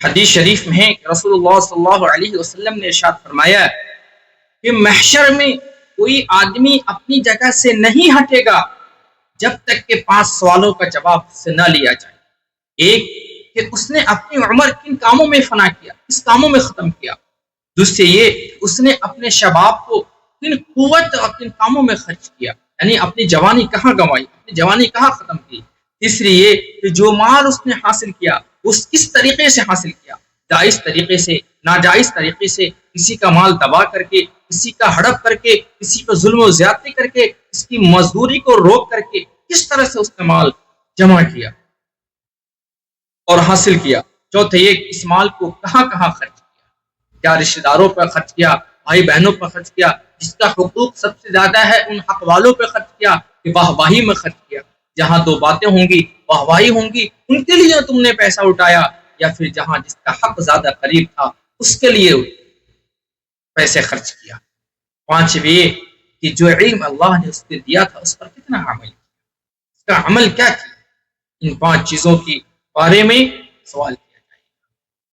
حدیث شریف میں ہے کہ رسول اللہ صلی اللہ علیہ وسلم نے ارشاد فرمایا کہ محشر میں کوئی آدمی اپنی جگہ سے نہیں ہٹے گا جب تک کہ 5 سوالوں کا جواب سے نہ لیا جائے۔ ایک کہ اس نے اپنی عمر کن کاموں میں فنا کیا، کس کاموں میں ختم کیا۔ دوسرے یہ کہ اس نے اپنے شباب کو کن قوت اور کن کاموں میں خرچ کیا، یعنی اپنی جوانی کہاں گنوائی، اپنی جوانی کہاں ختم کی۔ تیسری یہ کہ جو مال اس نے حاصل کیا اس کس طریقے سے حاصل کیا، جائز طریقے سے، ناجائز طریقے سے، کسی کا مال دبا کر کے، کسی کا ہڑپ کر کے، کسی کو ظلم و زیادتی کر کے، اس کی مزدوری کو روک کر کے، کس طرح سے اس نے مال جمع کیا اور حاصل کیا۔ چوتھے یہ کہ اس مال کو کہاں کہاں خرچ کیا، کیا رشتہ داروں پر خرچ کیا، بھائی بہنوں پر خرچ کیا، جس کا حقوق سب سے زیادہ ہے ان حق والوں پہ خرچ کیا، کہ واہ واہی میں خرچ کیا۔ جہاں 2 باتیں ہوں گی، واہ واہی ہوں گی، ان کے لیے تم نے پیسہ اٹھایا، یا پھر جہاں جس کا حق زیادہ قریب تھا اس کے لیے پیسے خرچ کیا۔ پانچویں یہ کہ جو علم اللہ نے اس کو دیا تھا اس پر کتنا عمل کیا، اس کا عمل کیا کیا۔ ان 5 چیزوں کے بارے میں سوال